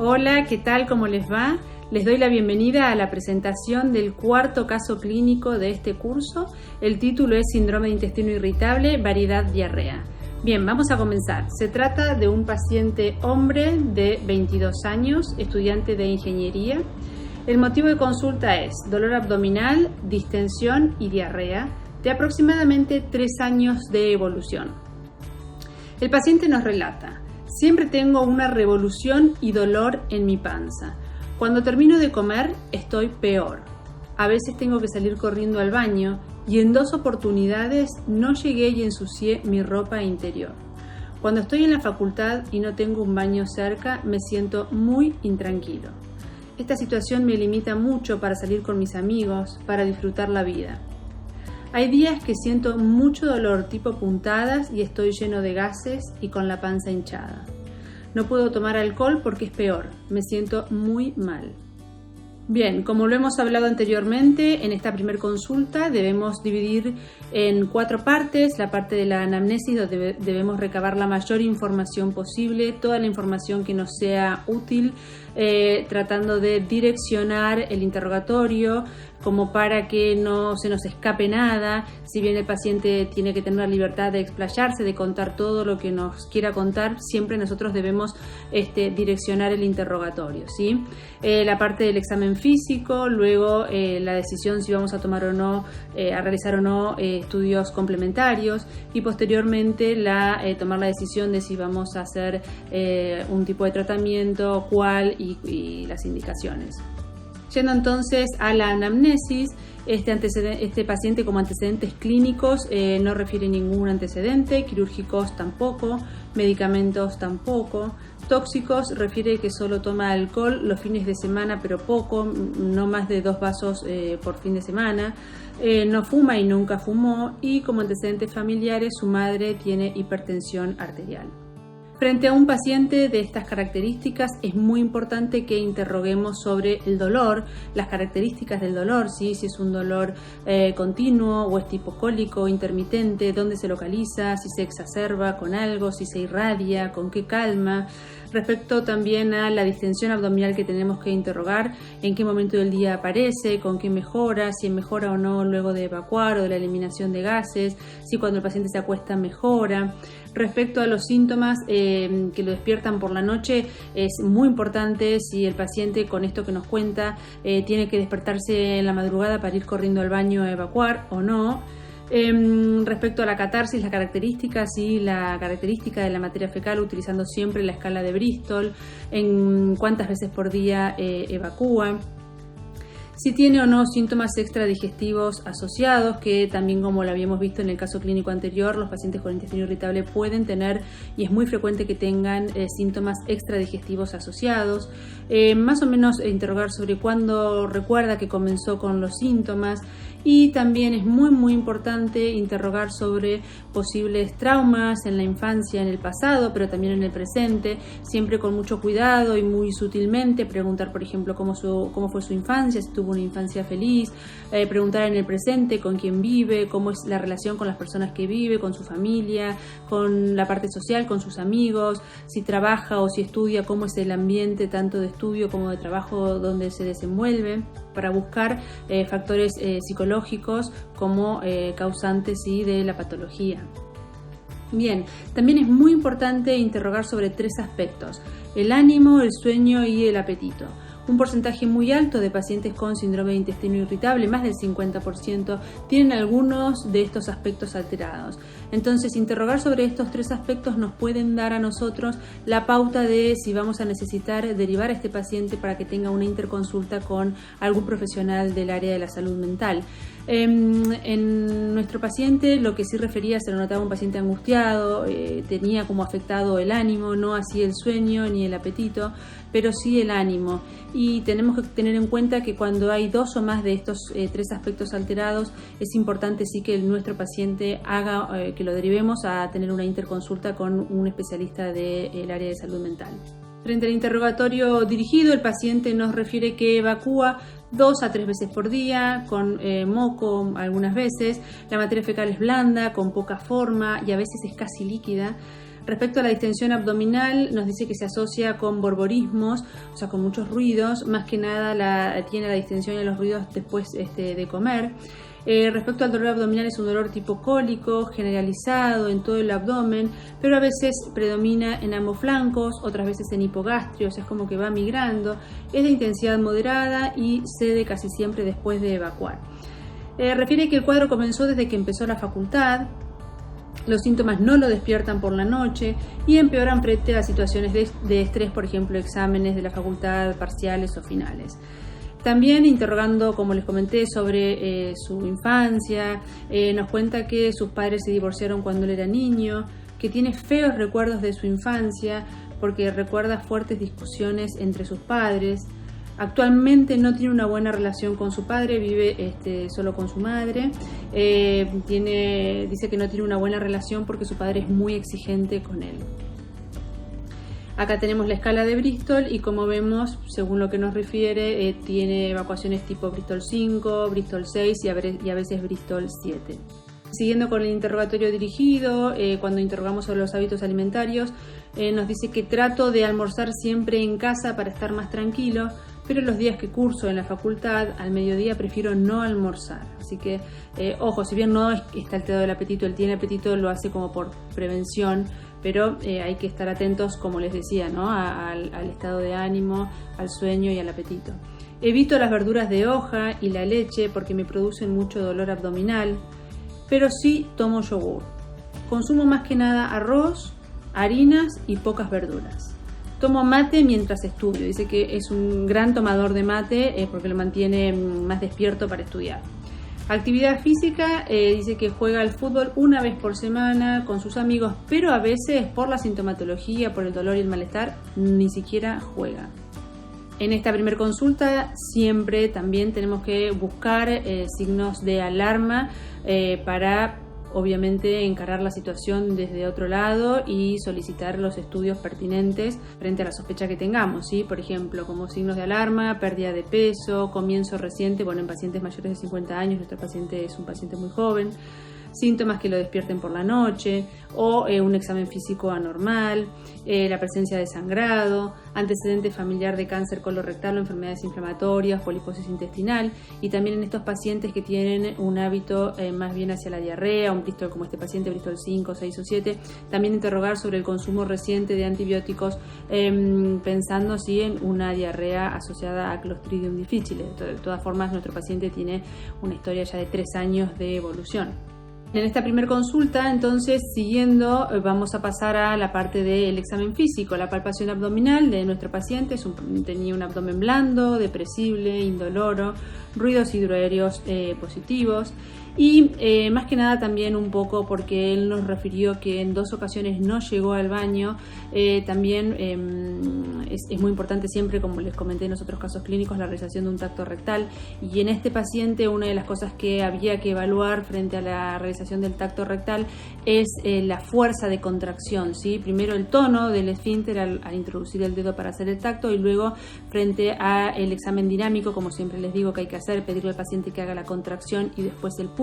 Hola, ¿qué tal? ¿Cómo les va? Les doy la bienvenida a la presentación del cuarto caso clínico de este curso. El título es Síndrome de intestino irritable, variedad diarrea. Bien, vamos a comenzar. Se trata de un paciente hombre de 22 años, estudiante de ingeniería. El motivo de consulta es dolor abdominal, distensión y diarrea de aproximadamente 3 años de evolución. El paciente nos relata: siempre tengo una revolución y dolor en mi panza. Cuando termino de comer estoy peor. A veces tengo que salir corriendo al baño y en 2 oportunidades no llegué y ensucié mi ropa interior. Cuando estoy en la facultad y no tengo un baño cerca, me siento muy intranquilo. Esta situación me limita mucho para salir con mis amigos, para disfrutar la vida. Hay días que siento mucho dolor tipo puntadas y estoy lleno de gases y con la panza hinchada. No puedo tomar alcohol porque es peor, me siento muy mal. Bien, como lo hemos hablado anteriormente, en esta primera consulta debemos dividir en 4 partes. La parte de la anamnesis, donde debemos recabar la mayor información posible, toda la información que nos sea útil, tratando de direccionar el interrogatorio como para que no se nos escape nada. Si bien el paciente tiene que tener la libertad de explayarse, de contar todo lo que nos quiera contar, siempre nosotros debemos direccionar el interrogatorio, ¿sí? La parte del examen físico, luego la decisión si vamos a tomar o no, a realizar o no estudios complementarios, y posteriormente tomar la decisión de si vamos a hacer un tipo de tratamiento, cuál y las indicaciones. Yendo entonces a la anamnesis, este paciente como antecedentes clínicos no refiere ningún antecedente, quirúrgicos tampoco, medicamentos tampoco, tóxicos refiere que solo toma alcohol los fines de semana pero poco, no más de 2 vasos por fin de semana, no fuma y nunca fumó, y como antecedentes familiares su madre tiene hipertensión arterial. Frente a un paciente de estas características es muy importante que interroguemos sobre el dolor, las características del dolor, ¿sí? Si es un dolor continuo o es tipo cólico, intermitente, dónde se localiza, si se exacerba con algo, si se irradia, con qué calma. Respecto también a la distensión abdominal que tenemos que interrogar, en qué momento del día aparece, con qué mejora, si mejora o no luego de evacuar o de la eliminación de gases, si cuando el paciente se acuesta mejora. Respecto a los síntomas que lo despiertan por la noche, es muy importante si el paciente con esto que nos cuenta tiene que despertarse en la madrugada para ir corriendo al baño a evacuar o no. Respecto a la catarsis, las características y la característica de la materia fecal, utilizando siempre la escala de Bristol, en cuántas veces por día evacúa. Si tiene o no síntomas extradigestivos asociados, que también, como lo habíamos visto en el caso clínico anterior, los pacientes con intestino irritable pueden tener, y es muy frecuente que tengan síntomas extradigestivos asociados. Más o menos interrogar sobre cuándo recuerda que comenzó con los síntomas, y también es muy importante interrogar sobre posibles traumas en la infancia, en el pasado, pero también en el presente, siempre con mucho cuidado y muy sutilmente. Preguntar, por ejemplo, cómo fue su infancia, si tuvo una infancia feliz, preguntar en el presente con quién vive, cómo es la relación con las personas que vive, con su familia, con la parte social, con sus amigos, si trabaja o si estudia, cómo es el ambiente tanto de estudio como de trabajo donde se desenvuelve, para buscar factores psicológicos como causantes de la patología. Bien, también es muy importante interrogar sobre 3 aspectos: el ánimo, el sueño y el apetito. Un porcentaje muy alto de pacientes con síndrome de intestino irritable, más del 50%, tienen algunos de estos aspectos alterados. Entonces, interrogar sobre estos 3 aspectos nos pueden dar a nosotros la pauta de si vamos a necesitar derivar a este paciente para que tenga una interconsulta con algún profesional del área de la salud mental. En nuestro paciente, lo que sí refería, se lo notaba un paciente angustiado, tenía como afectado el ánimo, no así el sueño ni el apetito, pero sí el ánimo. Y tenemos que tener en cuenta que cuando hay 2 o más de estos 3 aspectos alterados, es importante sí que nuestro paciente haga, que lo derivemos a tener una interconsulta con un especialista del área de salud mental. Frente al interrogatorio dirigido, el paciente nos refiere que evacúa 2 a 3 veces por día, con moco algunas veces. La materia fecal es blanda, con poca forma y a veces es casi líquida. Respecto a la distensión abdominal, nos dice que se asocia con borborismos, o sea, con muchos ruidos, más que nada tiene la distensión y los ruidos después de comer. Respecto al dolor abdominal, es un dolor tipo cólico, generalizado en todo el abdomen, pero a veces predomina en ambos flancos, otras veces en hipogastrio, o sea, es como que va migrando, es de intensidad moderada y cede casi siempre después de evacuar. Refiere que el cuadro comenzó desde que empezó la facultad. Los síntomas no lo despiertan por la noche y empeoran frente a situaciones de estrés, por ejemplo, exámenes de la facultad, parciales o finales. También interrogando, como les comenté, sobre su infancia, nos cuenta que sus padres se divorciaron cuando él era niño, que tiene feos recuerdos de su infancia porque recuerda fuertes discusiones entre sus padres. Actualmente no tiene una buena relación con su padre, vive solo con su madre. Dice que no tiene una buena relación porque su padre es muy exigente con él. Acá tenemos la escala de Bristol y como vemos, según lo que nos refiere, tiene evacuaciones tipo Bristol 5, Bristol 6 y a veces Bristol 7. Siguiendo con el interrogatorio dirigido, cuando interrogamos sobre los hábitos alimentarios, nos dice que trato de almorzar siempre en casa para estar más tranquilo, pero los días que curso en la facultad, al mediodía prefiero no almorzar. Así que, ojo, si bien no está alterado el apetito, él tiene apetito, lo hace como por prevención, pero hay que estar atentos, como les decía, ¿no? al estado de ánimo, al sueño y al apetito. Evito las verduras de hoja y la leche porque me producen mucho dolor abdominal, pero sí tomo yogur. Consumo más que nada arroz, harinas y pocas verduras. Tomo mate mientras estudio. Dice que es un gran tomador de mate porque lo mantiene más despierto para estudiar. Actividad física, dice que juega al fútbol una vez por semana con sus amigos, pero a veces por la sintomatología, por el dolor y el malestar, ni siquiera juega. En esta primera consulta siempre también tenemos que buscar signos de alarma para obviamente encarar la situación desde otro lado y solicitar los estudios pertinentes frente a la sospecha que tengamos, ¿sí? Por ejemplo, como signos de alarma, pérdida de peso, comienzo reciente, en pacientes mayores de 50 años, nuestro paciente es un paciente muy joven, síntomas que lo despierten por la noche o un examen físico anormal, la presencia de sangrado, antecedente familiar de cáncer colorectal o enfermedades inflamatorias, poliposis intestinal, y también en estos pacientes que tienen un hábito más bien hacia la diarrea, un Bristol como este paciente, Bristol 5, 6 o 7, también interrogar sobre el consumo reciente de antibióticos pensando si en una diarrea asociada a Clostridium difficile. De todas formas, nuestro paciente tiene una historia ya de 3 años de evolución. En esta primera consulta, entonces, siguiendo, vamos a pasar a la parte del examen físico, la palpación abdominal de nuestro paciente. Tenía un abdomen blando, depresible, indoloro, ruidos hidroaéreos positivos y más que nada también un poco porque él nos refirió que en 2 ocasiones no llegó al baño. También es muy importante siempre, como les comenté en los otros casos clínicos, la realización de un tacto rectal, y en este paciente una de las cosas que había que evaluar frente a la realización del tacto rectal es la fuerza de contracción, ¿sí? Primero el tono del esfínter al introducir el dedo para hacer el tacto, y luego frente al examen dinámico, como siempre les digo que hay que hacer, pedirle al paciente que haga la contracción y después el pujo.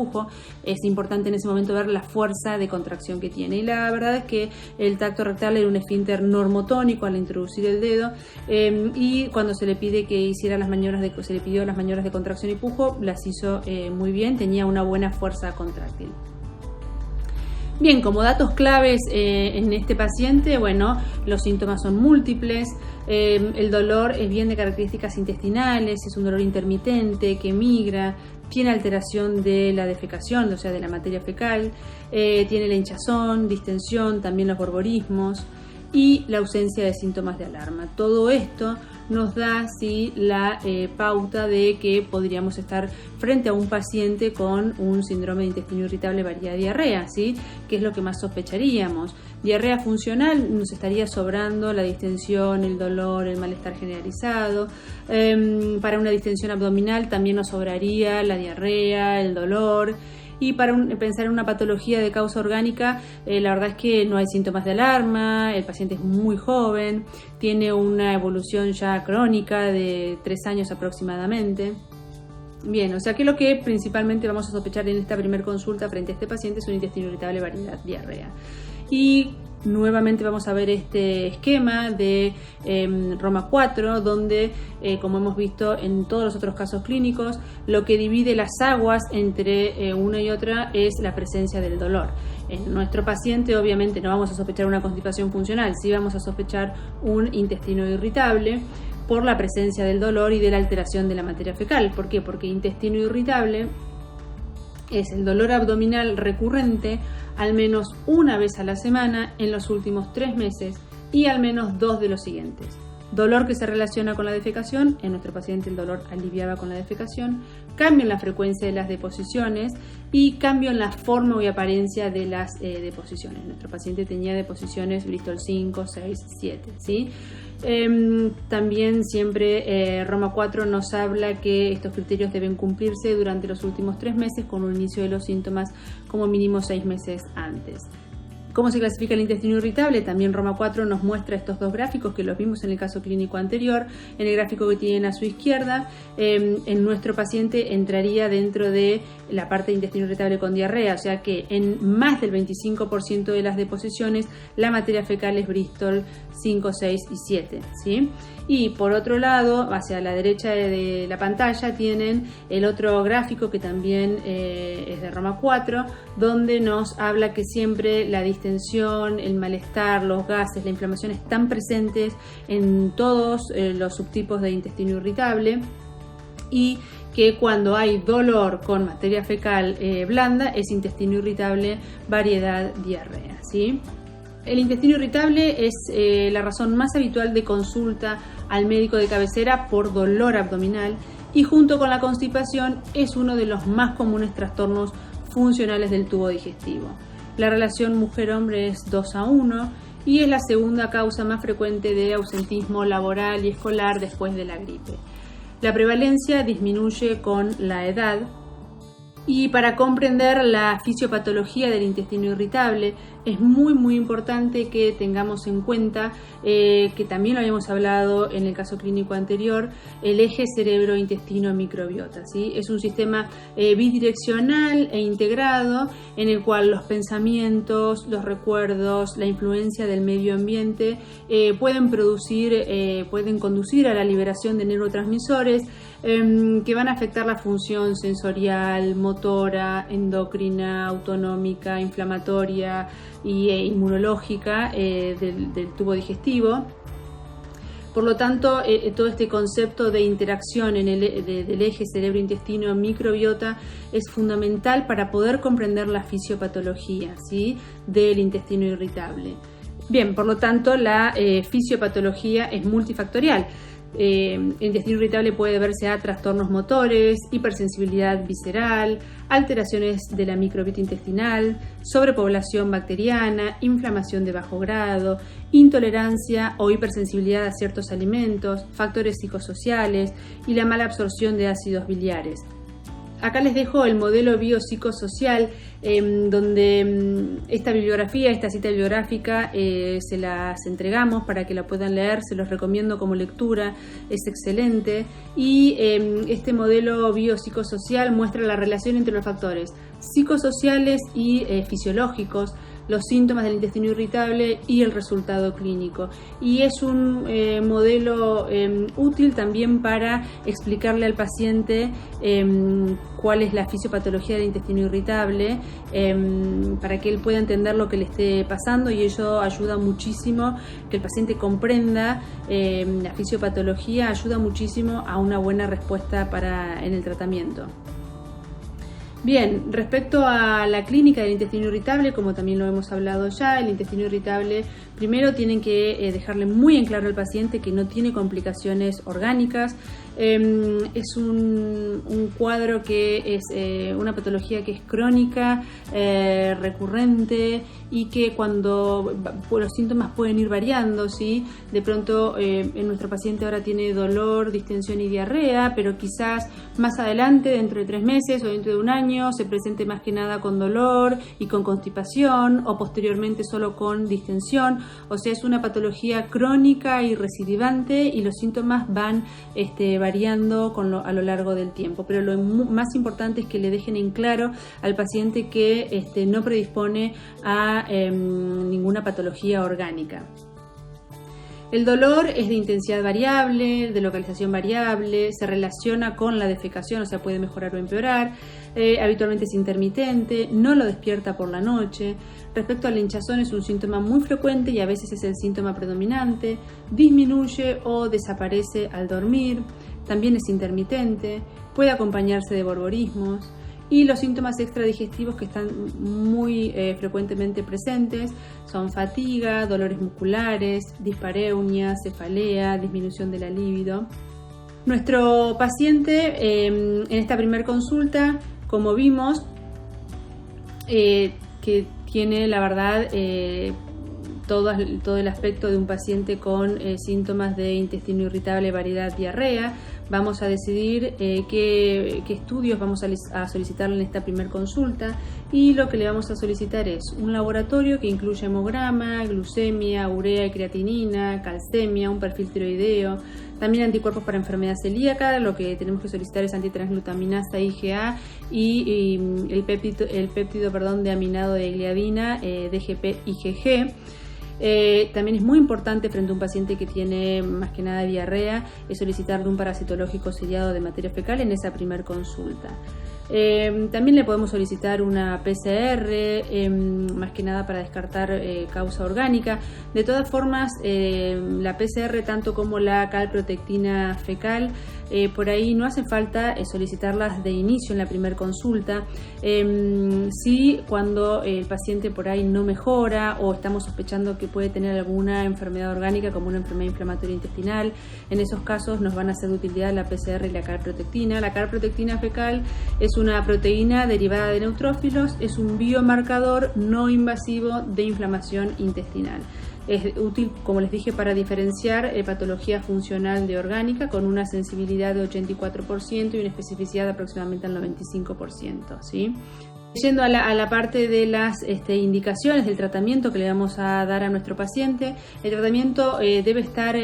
Es importante en ese momento ver la fuerza de contracción que tiene, y la verdad es que el tacto rectal era un esfínter normotónico al introducir el dedo, y cuando se le pide que hiciera se le pidió las maniobras de contracción y pujo, las hizo muy bien, tenía una buena fuerza contráctil. Bien, como datos claves en este paciente, los síntomas son múltiples, el dolor es bien de características intestinales, es un dolor intermitente que migra, tiene alteración de la defecación, o sea, de la materia fecal, tiene la hinchazón, distensión, también los borborismos y la ausencia de síntomas de alarma. Todo esto nos da la pauta de que podríamos estar frente a un paciente con un síndrome de intestino irritable variedad diarrea, ¿sí? Que es lo que más sospecharíamos. Diarrea funcional, nos estaría sobrando la distensión, el dolor, el malestar generalizado. Para una distensión abdominal también nos sobraría la diarrea, el dolor. Y para pensar en una patología de causa orgánica, la verdad es que no hay síntomas de alarma, el paciente es muy joven, tiene una evolución ya crónica de 3 años aproximadamente. Bien, o sea que lo que principalmente vamos a sospechar en esta primera consulta frente a este paciente es un intestino irritable variedad diarrea. Y Nuevamente vamos a ver este esquema de Roma 4, donde, como hemos visto en todos los otros casos clínicos, lo que divide las aguas entre una y otra es la presencia del dolor. En nuestro paciente obviamente no vamos a sospechar una constipación funcional, sí vamos a sospechar un intestino irritable por la presencia del dolor y de la alteración de la materia fecal. ¿Por qué? Porque intestino irritable es el dolor abdominal recurrente al menos una vez a la semana en los últimos 3 meses y al menos 2 de los siguientes. Dolor que se relaciona con la defecación, en nuestro paciente el dolor aliviaba con la defecación, cambio en la frecuencia de las deposiciones y cambio en la forma y apariencia de las deposiciones. Nuestro paciente tenía deposiciones Bristol 5, 6, 7, ¿sí? También siempre Roma 4 nos habla que estos criterios deben cumplirse durante los últimos 3 meses con un inicio de los síntomas como mínimo 6 meses antes. ¿Cómo se clasifica el intestino irritable? También Roma 4 nos muestra estos 2 gráficos que los vimos en el caso clínico anterior. En el gráfico que tienen a su izquierda, en nuestro paciente entraría dentro de la parte de intestino irritable con diarrea, o sea que en más del 25% de las deposiciones la materia fecal es Bristol 5, 6 y 7, ¿sí? Y por otro lado, hacia la derecha de la pantalla tienen el otro gráfico que también es de Roma 4, donde nos habla que siempre la distensión, el malestar, los gases, la inflamación están presentes en todos los subtipos de intestino irritable y que cuando hay dolor con materia fecal blanda es intestino irritable variedad diarrea, ¿sí? El intestino irritable es la razón más habitual de consulta al médico de cabecera por dolor abdominal y junto con la constipación es uno de los más comunes trastornos funcionales del tubo digestivo. La relación mujer-hombre es 2:1 y es la segunda causa más frecuente de ausentismo laboral y escolar después de la gripe. La prevalencia disminuye con la edad. Y para comprender la fisiopatología del intestino irritable es muy importante que tengamos en cuenta, que también lo habíamos hablado en el caso clínico anterior, el eje cerebro-intestino-microbiota, ¿sí? Es un sistema bidireccional e integrado en el cual los pensamientos, los recuerdos, la influencia del medio ambiente pueden conducir a la liberación de neurotransmisores que van a afectar la función sensorial, motora, endocrina, autonómica, inflamatoria e inmunológica del tubo digestivo. Por lo tanto, todo este concepto de interacción del eje cerebro-intestino-microbiota es fundamental para poder comprender la fisiopatología, ¿sí?, del intestino irritable. Bien, por lo tanto, la fisiopatología es multifactorial. El intestino irritable puede deberse a trastornos motores, hipersensibilidad visceral, alteraciones de la microbiota intestinal, sobrepoblación bacteriana, inflamación de bajo grado, intolerancia o hipersensibilidad a ciertos alimentos, factores psicosociales y la mala absorción de ácidos biliares. Acá les dejo el modelo biopsicosocial, donde esta bibliografía, esta cita bibliográfica, se las entregamos para que la puedan leer, se los recomiendo como lectura, es excelente. Y este modelo biopsicosocial muestra la relación entre los factores psicosociales y fisiológicos, los síntomas del intestino irritable y el resultado clínico. Y es un modelo útil también para explicarle al paciente cuál es la fisiopatología del intestino irritable, para que él pueda entender lo que le esté pasando, y ello ayuda muchísimo que el paciente comprenda la fisiopatología, ayuda muchísimo a una buena respuesta en el tratamiento. Bien, respecto a la clínica del intestino irritable, como también lo hemos hablado ya, el intestino irritable primero tienen que dejarle muy en claro al paciente que no tiene complicaciones orgánicas. Es un cuadro que es una patología que es crónica, recurrente, y que cuando los síntomas pueden ir variando, ¿sí? De pronto en nuestro paciente ahora tiene dolor, distensión y diarrea, pero quizás más adelante, dentro de 3 meses o dentro de 1 año, se presente más que nada con dolor y con constipación, o posteriormente solo con distensión. O sea, es una patología crónica y recidivante, y los síntomas van variando variando a lo largo del tiempo, pero lo más importante es que le dejen en claro al paciente que no predispone a ninguna patología orgánica. El dolor es de intensidad variable, de localización variable, se relaciona con la defecación, o sea, puede mejorar o empeorar, habitualmente es intermitente, no lo despierta por la noche. Respecto a la hinchazón, es un síntoma muy frecuente y a veces es el síntoma predominante, disminuye o desaparece al dormir, también es intermitente, puede acompañarse de borborismos. Y los síntomas extradigestivos que están muy frecuentemente presentes son fatiga, dolores musculares, dispareunia, cefalea, disminución de la libido. Nuestro paciente en esta primera consulta, como vimos, que tiene la verdad todo el aspecto de un paciente con síntomas de intestino irritable, variedad, diarrea. Vamos a decidir qué estudios vamos a solicitarle en esta primera consulta, y lo que le vamos a solicitar es un laboratorio que incluya hemograma, glucemia, urea y creatinina, calcemia, un perfil tiroideo, también anticuerpos para enfermedad celíaca. Lo que tenemos que solicitar es antitransglutaminasa IgA y el péptido de aminado de gliadina, DGP-IgG. También es muy importante frente a un paciente que tiene más que nada diarrea, es solicitarle un parasitológico seriado de materia fecal en esa primera consulta. También le podemos solicitar una PCR, más que nada para descartar causa orgánica. De todas formas, la PCR, tanto como la calprotectina fecal, por ahí no hace falta solicitarlas de inicio en la primera consulta. Sí, cuando el paciente por ahí no mejora o estamos sospechando que puede tener alguna enfermedad orgánica como una enfermedad inflamatoria intestinal, en esos casos nos van a ser de utilidad la PCR y la calprotectina. La calprotectina fecal es una proteína derivada de neutrófilos, es un biomarcador no invasivo de inflamación intestinal. Es útil, como les dije, para diferenciar patología funcional de orgánica, con una sensibilidad de 84% y una especificidad de aproximadamente al 95%, ¿sí? Yendo a la parte de las indicaciones del tratamiento que le vamos a dar a nuestro paciente, el tratamiento debe estar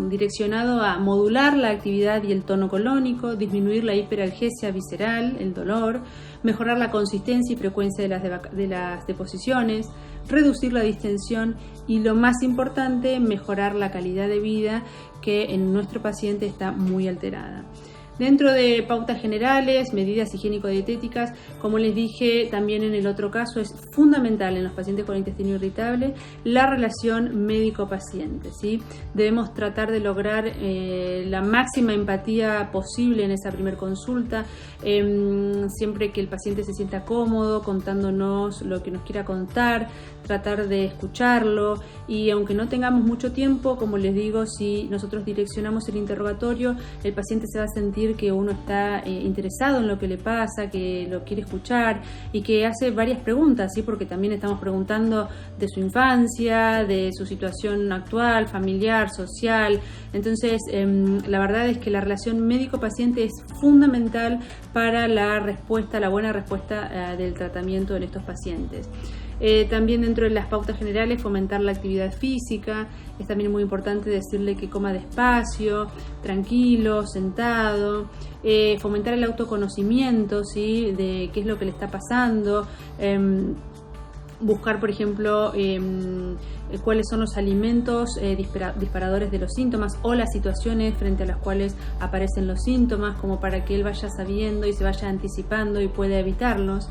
direccionado a modular la actividad y el tono colónico, disminuir la hiperalgesia visceral, el dolor, mejorar la consistencia y frecuencia de las deposiciones, reducir la distensión y, lo más importante, mejorar la calidad de vida, que en nuestro paciente está muy alterada. Dentro de pautas generales, medidas higiénico-dietéticas, como les dije también en el otro caso, es fundamental en los pacientes con intestino irritable la relación médico-paciente, ¿sí? Debemos tratar de lograr la máxima empatía posible en esa primera consulta, siempre que el paciente se sienta cómodo contándonos lo que nos quiera contar, tratar de escucharlo, y aunque no tengamos mucho tiempo, como les digo, si nosotros direccionamos el interrogatorio, el paciente se va a sentir que uno está interesado en lo que le pasa, que lo quiere escuchar y que hace varias preguntas, ¿sí? Porque también estamos preguntando de su infancia, de su situación actual, familiar, social. Entonces, la verdad es que la relación médico-paciente es fundamental para la buena respuesta del tratamiento en estos pacientes. También dentro de las pautas generales, fomentar la actividad física. Es también muy importante decirle que coma despacio, tranquilo, sentado. Fomentar el autoconocimiento, ¿sí? De qué es lo que le está pasando. Buscar, por ejemplo, cuáles son los alimentos disparadores de los síntomas o las situaciones frente a las cuales aparecen los síntomas, como para que él vaya sabiendo y se vaya anticipando y pueda evitarlos.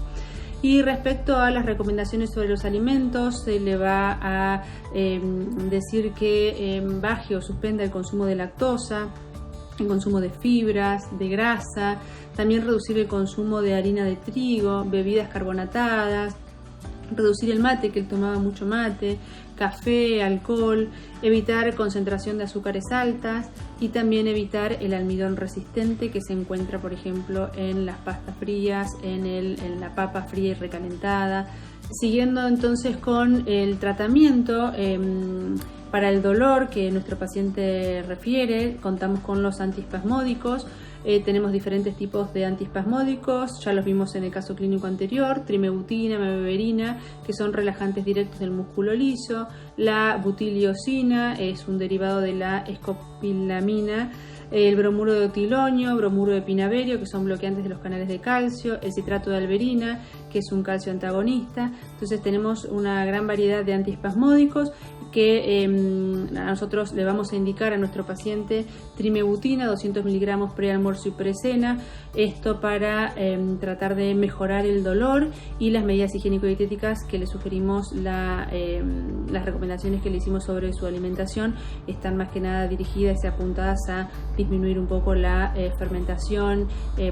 Y respecto a las recomendaciones sobre los alimentos, se le va a decir que baje o suspenda el consumo de lactosa, el consumo de fibras, de grasa, también reducir el consumo de harina de trigo, bebidas carbonatadas, reducir el mate, que él tomaba mucho mate, café, alcohol, evitar concentración de azúcares altas y también evitar el almidón resistente que se encuentra, por ejemplo, en las pastas frías, en la papa fría y recalentada. Siguiendo entonces con el tratamiento para el dolor que nuestro paciente refiere, contamos con los antiespasmódicos. Tenemos diferentes tipos de antiespasmódicos, ya los vimos en el caso clínico anterior: trimebutina, mebeverina, que son relajantes directos del músculo liso. La butiliosina es un derivado de la escopolamina, el bromuro de otilonio, bromuro de pinaverio, que son bloqueantes de los canales de calcio, el citrato de alberina, que es un calcio antagonista. Entonces tenemos una gran variedad de antiespasmódicos que nosotros le vamos a indicar a nuestro paciente trimebutina, 200 miligramos prealmuerzo y precena, esto para tratar de mejorar el dolor, y las medidas higiénico-dietéticas que le sugerimos, las recomendaciones que le hicimos sobre su alimentación están más que nada dirigidas y apuntadas a disminuir un poco la fermentación,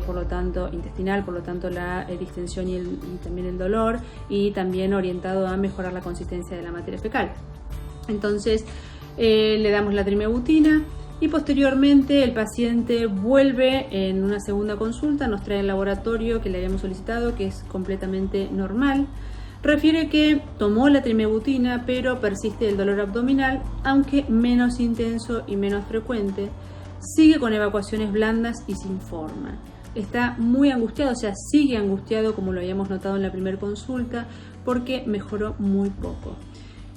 por lo tanto intestinal, por lo tanto la distensión y también el dolor, y también orientado a mejorar la consistencia de la materia fecal. Entonces le damos la trimebutina y posteriormente el paciente vuelve en una segunda consulta, nos trae el laboratorio que le habíamos solicitado, que es completamente normal. Refiere que tomó la trimebutina, pero persiste el dolor abdominal, aunque menos intenso y menos frecuente. Sigue con evacuaciones blandas y sin forma. Está muy angustiado, o sea, sigue angustiado como lo habíamos notado en la primera consulta, porque mejoró muy poco.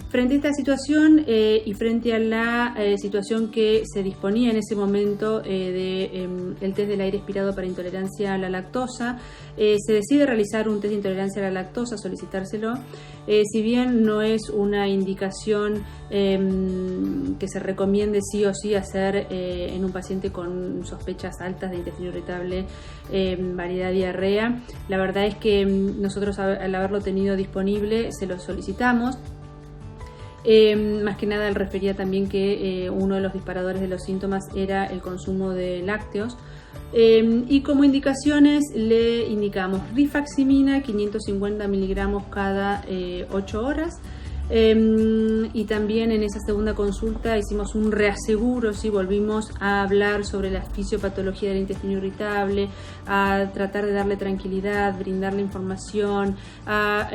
Frente a esta situación y frente a la situación que se disponía en ese momento el test del aire expirado para intolerancia a la lactosa, se decide realizar un test de intolerancia a la lactosa, solicitárselo. Si bien no es una indicación que se recomiende sí o sí hacer en un paciente con sospechas altas de intestino irritable, variedad diarrea, la verdad es que nosotros al haberlo tenido disponible se lo solicitamos. Más que nada él refería también que uno de los disparadores de los síntomas era el consumo de lácteos, y como indicaciones le indicamos rifaximina 550 miligramos cada 8 horas. Y también en esa segunda consulta hicimos un reaseguro, ¿sí? Volvimos a hablar sobre la fisiopatología del intestino irritable, a tratar de darle tranquilidad, brindarle información, a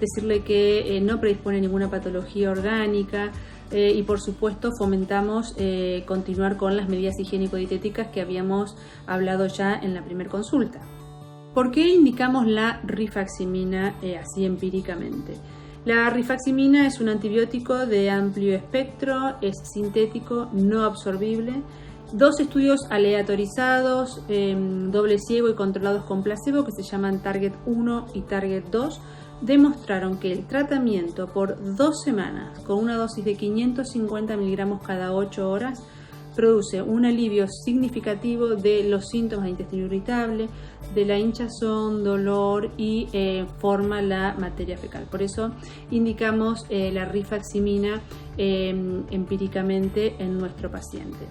decirle que no predispone a ninguna patología orgánica, y por supuesto fomentamos continuar con las medidas higiénico-dietéticas que habíamos hablado ya en la primera consulta. ¿Por qué indicamos la rifaximina así empíricamente? La rifaximina es un antibiótico de amplio espectro, es sintético, no absorbible. 2 estudios aleatorizados, doble ciego y controlados con placebo, que se llaman Target 1 y Target 2, demostraron que el tratamiento por 2 semanas con una dosis de 550 miligramos cada 8 horas produce un alivio significativo de los síntomas de intestino irritable, de la hinchazón, dolor y forma la materia fecal. Por eso indicamos la rifaximina empíricamente en nuestro paciente.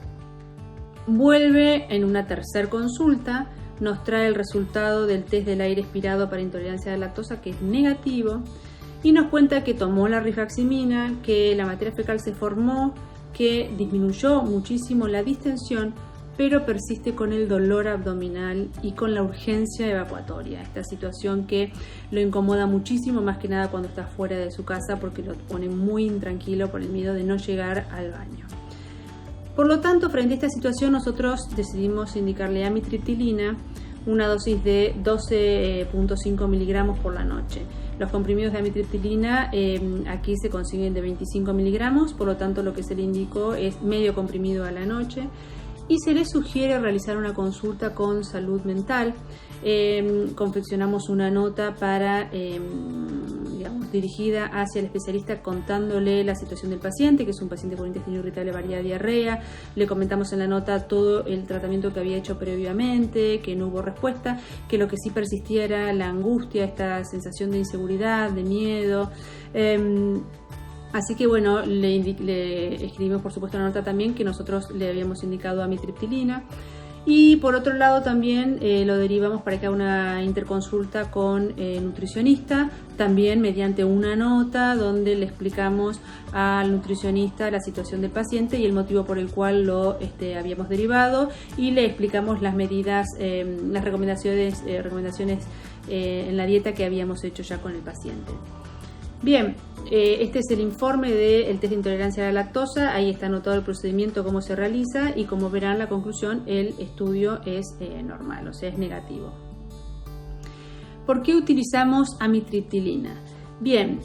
Vuelve en una tercera consulta, nos trae el resultado del test del aire expirado para intolerancia a la lactosa, que es negativo, y nos cuenta que tomó la rifaximina, que la materia fecal se formó, que disminuyó muchísimo la distensión, pero persiste con el dolor abdominal y con la urgencia evacuatoria. Esta situación que lo incomoda muchísimo, más que nada cuando está fuera de su casa, porque lo pone muy intranquilo por el miedo de no llegar al baño. Por lo tanto, frente a esta situación, nosotros decidimos indicarle amitriptilina, una dosis de 12.5 miligramos por la noche. Los comprimidos de amitriptilina aquí se consiguen de 25 miligramos, por lo tanto lo que se le indicó es medio comprimido a la noche, y se le sugiere realizar una consulta con salud mental. Confeccionamos una nota para, dirigida hacia el especialista, contándole la situación del paciente, que es un paciente con intestino irritable, variedad diarrea. Le comentamos en la nota todo el tratamiento que había hecho previamente, que no hubo respuesta, que lo que sí persistía era la angustia, esta sensación de inseguridad, de miedo. Así que bueno, le escribimos por supuesto en la nota también que nosotros le habíamos indicado amitriptilina. Y por otro lado también lo derivamos para que haga una interconsulta con nutricionista, también mediante una nota donde le explicamos al nutricionista la situación del paciente y el motivo por el cual lo habíamos derivado, y le explicamos las medidas, las recomendaciones en la dieta que habíamos hecho ya con el paciente. Bien, este es el informe del test de intolerancia a la lactosa. Ahí está anotado el procedimiento, cómo se realiza, y como verán la conclusión, el estudio es normal, o sea, es negativo. ¿Por qué utilizamos amitriptilina? Bien,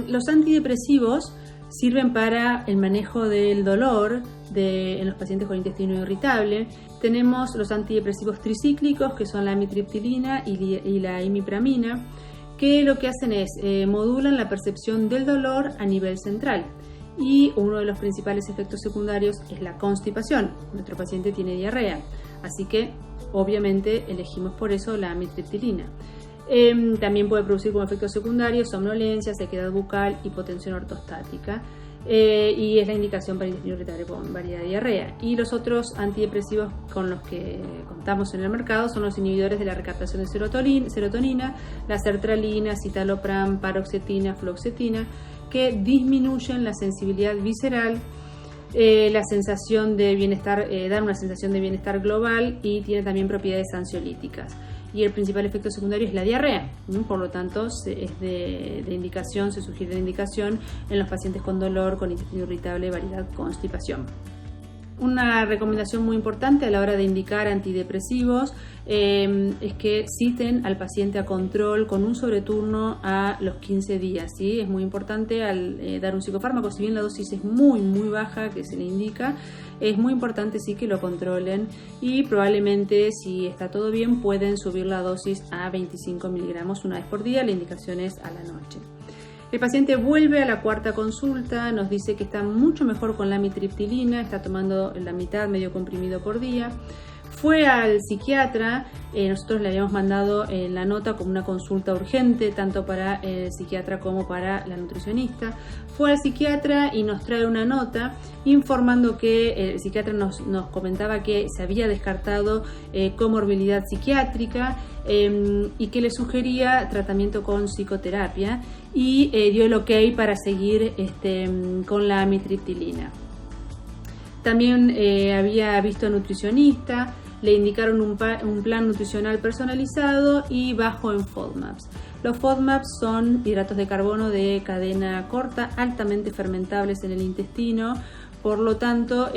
los antidepresivos sirven para el manejo del dolor en los pacientes con intestino irritable. Tenemos los antidepresivos tricíclicos, que son la amitriptilina y la imipramina, que lo que hacen es modulan la percepción del dolor a nivel central. Y uno de los principales efectos secundarios es la constipación. Nuestro paciente tiene diarrea, así que obviamente elegimos por eso la amitriptilina. También puede producir como efectos secundarios somnolencia, sequedad bucal, hipotensión ortostática, y es la indicación para intestino irritable con variedad de diarrea. Y los otros antidepresivos con los que contamos en el mercado son los inhibidores de la recaptación de serotonina, la sertralina, citalopram, paroxetina, fluoxetina, que disminuyen la sensibilidad visceral, la sensación de bienestar, dan una sensación de bienestar global y tiene también propiedades ansiolíticas. Y el principal efecto secundario es la diarrea, por lo tanto es de indicación, se sugiere de indicación en los pacientes con dolor, con intestino irritable, variedad, constipación. Una recomendación muy importante a la hora de indicar antidepresivos es que citen al paciente a control con un sobreturno a los 15 días. ¿Sí? Es muy importante al dar un psicofármaco, si bien la dosis es muy baja que se le indica, es muy importante sí que lo controlen y probablemente si está todo bien pueden subir la dosis a 25 miligramos una vez por día, la indicación es a la noche. El paciente vuelve a la cuarta consulta, nos dice que está mucho mejor con la amitriptilina, está tomando la mitad, medio comprimido por día. Fue al psiquiatra, nosotros le habíamos mandado la nota como una consulta urgente, tanto para el psiquiatra como para la nutricionista. Fue al psiquiatra y nos trae una nota informando que el psiquiatra nos comentaba que se había descartado comorbilidad psiquiátrica y que le sugería tratamiento con psicoterapia y dio el ok para seguir con la amitriptilina. También había visto a nutricionista, le indicaron un plan nutricional personalizado y bajo en FODMAPs. Los FODMAPs son hidratos de carbono de cadena corta, altamente fermentables en el intestino. Por lo tanto,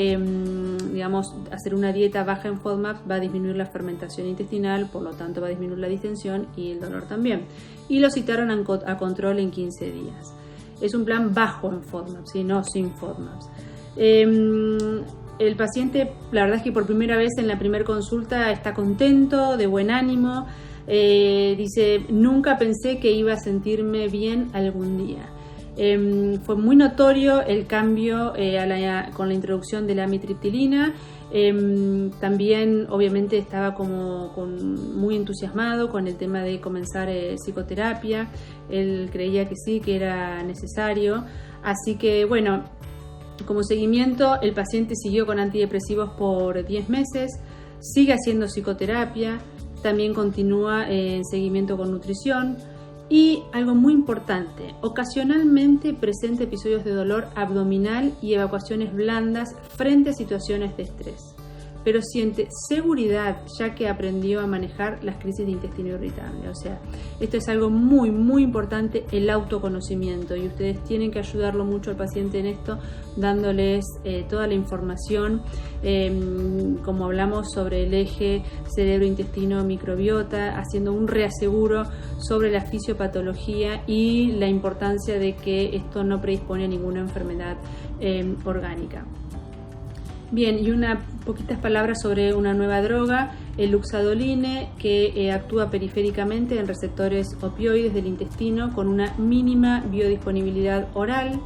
hacer una dieta baja en FODMAPs va a disminuir la fermentación intestinal, por lo tanto va a disminuir la distensión y el dolor también. Y lo citaron a control en 15 días. Es un plan bajo en FODMAPs, no sin FODMAPs. El paciente, la verdad es que por primera vez en la primera consulta está contento, de buen ánimo. Dice, nunca pensé que iba a sentirme bien algún día. Fue muy notorio el cambio con la introducción de la amitriptilina. También obviamente estaba muy entusiasmado con el tema de comenzar psicoterapia. Él creía que sí, que era necesario. Así que bueno, como seguimiento el paciente siguió con antidepresivos por 10 meses, sigue haciendo psicoterapia, también continúa en seguimiento con nutrición. Y algo muy importante, ocasionalmente presenta episodios de dolor abdominal y evacuaciones blandas frente a situaciones de estrés, pero siente seguridad ya que aprendió a manejar las crisis de intestino irritable. O sea, esto es algo muy importante, el autoconocimiento, y ustedes tienen que ayudarlo mucho al paciente en esto, dándoles toda la información, como hablamos sobre el eje cerebro-intestino-microbiota, haciendo un reaseguro sobre la fisiopatología y la importancia de que esto no predispone a ninguna enfermedad orgánica. Bien, y poquitas palabras sobre una nueva droga, el Luxadoline, que actúa periféricamente en receptores opioides del intestino con una mínima biodisponibilidad oral.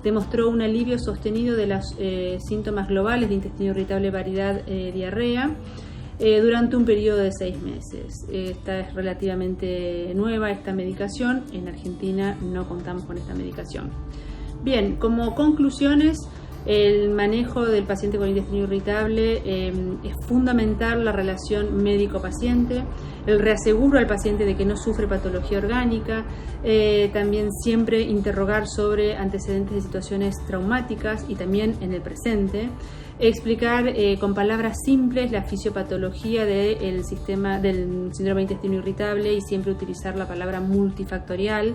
Demostró un alivio sostenido de los síntomas globales de intestino irritable, variedad, diarrea, durante un periodo de 6 meses. Esta es relativamente nueva, esta medicación. En Argentina no contamos con esta medicación. Bien, como conclusiones, el manejo del paciente con intestino irritable es fundamental la relación médico-paciente, el reaseguro al paciente de que no sufre patología orgánica, también siempre interrogar sobre antecedentes de situaciones traumáticas y también en el presente, explicar con palabras simples la fisiopatología del síndrome de intestino irritable y siempre utilizar la palabra multifactorial.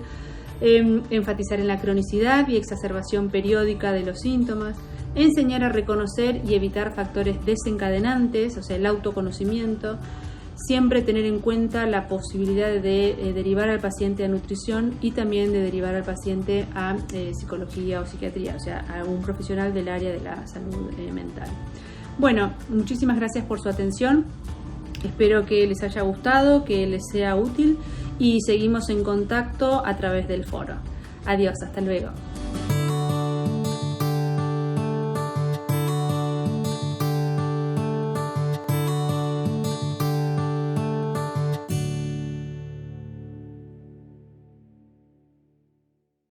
Enfatizar en la cronicidad y exacerbación periódica de los síntomas, enseñar a reconocer y evitar factores desencadenantes, o sea, el autoconocimiento, siempre tener en cuenta la posibilidad de derivar al paciente a nutrición y también de derivar al paciente a psicología o psiquiatría, o sea, a un profesional del área de la salud mental. Bueno, muchísimas gracias por su atención. Espero que les haya gustado, que les sea útil y seguimos en contacto a través del foro. Adiós, hasta luego.